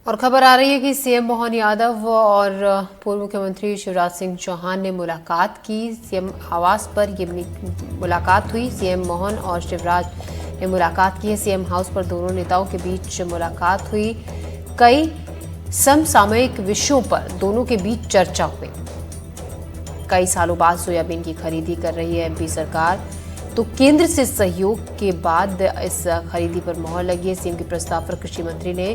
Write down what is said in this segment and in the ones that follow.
और खबर आ रही है कि सीएम मोहन यादव और पूर्व मुख्यमंत्री शिवराज सिंह चौहान ने मुलाकात की। सीएम आवास पर ये मुलाकात हुई। सीएम मोहन और शिवराज ने मुलाकात की है। सीएम हाउस पर दोनों नेताओं के बीच मुलाकात हुई। कई समसामयिक विषयों पर दोनों के बीच चर्चा हुई। कई सालों बाद सोयाबीन की खरीदी कर रही है एमपी सरकार, तो केंद्र से सहयोग के बाद इस खरीदी पर मोहर लगी है। सीएम के प्रस्ताव पर कृषि मंत्री ने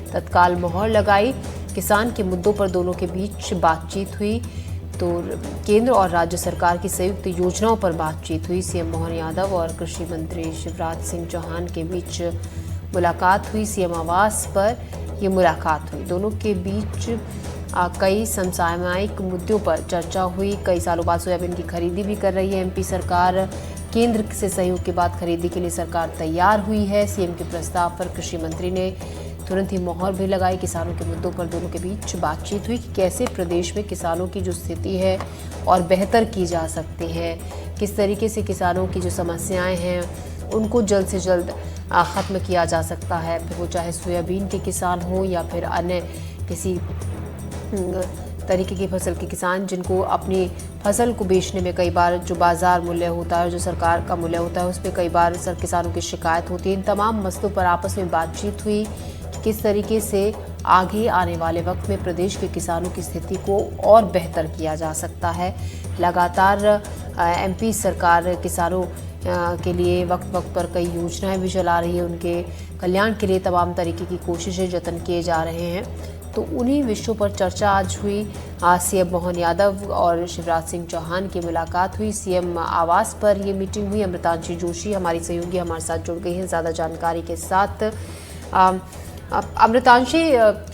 तत्काल मोहर लगाई। किसान के मुद्दों पर दोनों के बीच बातचीत हुई, तो केंद्र और राज्य सरकार की संयुक्त योजनाओं पर बातचीत हुई। सीएम मोहन यादव और कृषि मंत्री शिवराज सिंह चौहान के बीच मुलाकात हुई। सीएम आवास पर यह मुलाकात हुई। दोनों के बीच कई समसामयिक मुद्दों पर चर्चा हुई। कई सालों बाद सोयाबीन की खरीदी भी कर रही है एमपी सरकार। केंद्र से सहयोग के बाद खरीदी के लिए सरकार तैयार हुई है। सीएम के प्रस्ताव पर कृषि मंत्री ने तुरंत ही मोहर भी लगाई। किसानों के मुद्दों पर दोनों के बीच बातचीत हुई कि कैसे प्रदेश में किसानों की जो स्थिति है और बेहतर की जा सकती है, किस तरीके से किसानों की जो समस्याएं हैं उनको जल्द से जल्द ख़त्म किया जा सकता है, फिर वो चाहे सोयाबीन के किसान हो या फिर अन्य किसी तरीके की फसल के किसान, जिनको अपनी फसल को बेचने में कई बार जो बाजार मूल्य होता है, जो सरकार का मूल्य होता है, उस पर कई बार किसानों की शिकायत होती है। इन तमाम मसलों पर आपस में बातचीत हुई कि किस तरीके से आगे आने वाले वक्त में प्रदेश के किसानों की स्थिति को और बेहतर किया जा सकता है। लगातार एमपी सरकार किसानों के लिए वक्त वक्त पर कई योजनाएं भी चला रही है। उनके कल्याण के लिए तमाम तरीके की कोशिशें जतन किए जा रहे हैं, तो उन्हीं विषयों पर चर्चा आज हुई। सीएम मोहन यादव और शिवराज सिंह चौहान की मुलाकात हुई। सीएम आवास पर ये मीटिंग हुई। अमृतांशी जोशी हमारी सहयोगी हमारे साथ जुड़ गई हैं ज़्यादा जानकारी के साथ। अमृतांशी,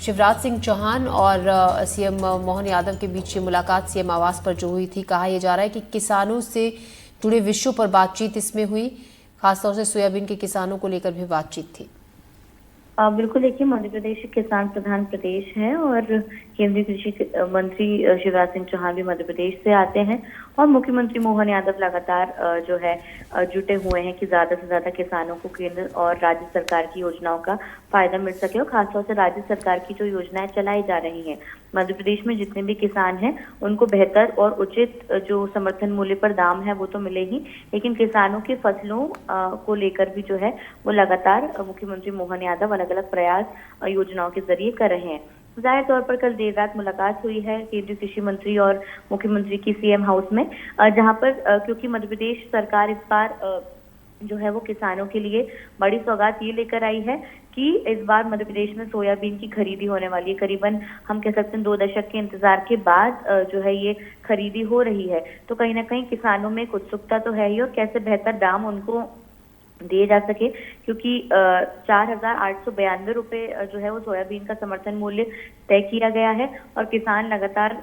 शिवराज सिंह चौहान और सीएम मोहन यादव के बीच ये मुलाकात सीएम आवास पर जो हुई थी, कहा यह जा रहा है कि किसानों से जुड़े विषयों पर बातचीत इसमें हुई, खासतौर से सोयाबीन के किसानों को लेकर भी बातचीत थी। बिल्कुल, देखिए, मध्य प्रदेश एक किसान प्रधान प्रदेश है और केंद्रीय कृषि मंत्री शिवराज सिंह चौहान भी मध्य प्रदेश से आते हैं और मुख्यमंत्री मोहन यादव लगातार जो है जुटे हुए हैं कि ज्यादा से ज्यादा किसानों को केंद्र और राज्य सरकार की योजनाओं का फायदा मिल सके। और खासतौर से राज्य सरकार की जो योजनाएं चलाई जा रही हैं, मध्य प्रदेश में जितने भी किसान हैं उनको बेहतर और उचित जो समर्थन मूल्य पर दाम है वो तो मिले ही, लेकिन किसानों की फसलों को लेकर भी जो है वो लगातार मुख्यमंत्री मोहन यादव अलग अलग प्रयास योजनाओं के जरिए कर रहे हैं। जाहिर तौर पर कल देर रात मुलाकात हुई है केंद्रीय कृषि मंत्री और मुख्यमंत्री की सीएम हाउस में, जहां पर क्योंकि मध्य प्रदेश सरकार इस बार जो है वो किसानों के लिए बड़ी सौगात ये लेकर आई है कि इस बार मध्य प्रदेश में सोयाबीन की खरीदी होने वाली है। करीबन हम कह सकते हैं 2 दशक के इंतजार के बाद जो है ये खरीदी हो रही है, तो कहीं ना कहीं किसानों में एक उत्सुकता तो है ही और कैसे बेहतर दाम उनको दिए जा सके, क्योंकि 4,892 रुपए जो है वो सोयाबीन का समर्थन मूल्य तय किया गया है और किसान लगातार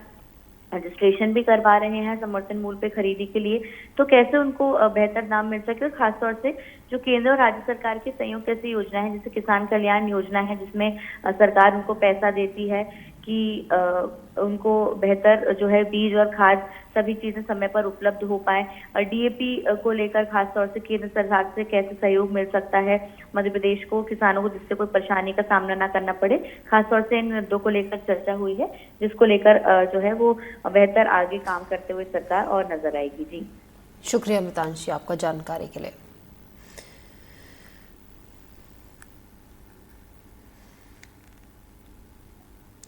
रजिस्ट्रेशन भी करवा रहे हैं समर्थन मूल्य पे खरीदी के लिए। तो कैसे उनको बेहतर दाम मिल सके, और खासतौर से जो केंद्र और राज्य सरकार की संयुक्त ऐसी योजना है जैसे किसान कल्याण योजना है, जिसमें सरकार उनको पैसा देती है कि उनको बेहतर जो है बीज और खाद सभी चीजें समय पर उपलब्ध हो पाए। और डीएपी को लेकर खासतौर से केंद्र सरकार से कैसे सहयोग मिल सकता है मध्य प्रदेश को, किसानों को, जिससे कोई परेशानी का सामना ना करना पड़े, खासतौर से इन मुद्दों को लेकर चर्चा हुई है, जिसको लेकर जो है वो बेहतर आगे काम करते हुए सरकार और नजर आएगी। जी शुक्रिया अमृतांशी आपका जानकारी के लिए।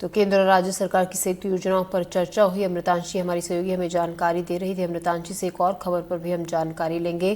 तो केंद्र और राज्य सरकार की संयुक्त योजनाओं पर चर्चा हुई। अमृतांशी हमारी सहयोगी हमें जानकारी दे रही थी। अमृतांशी से एक और खबर पर भी हम जानकारी लेंगे।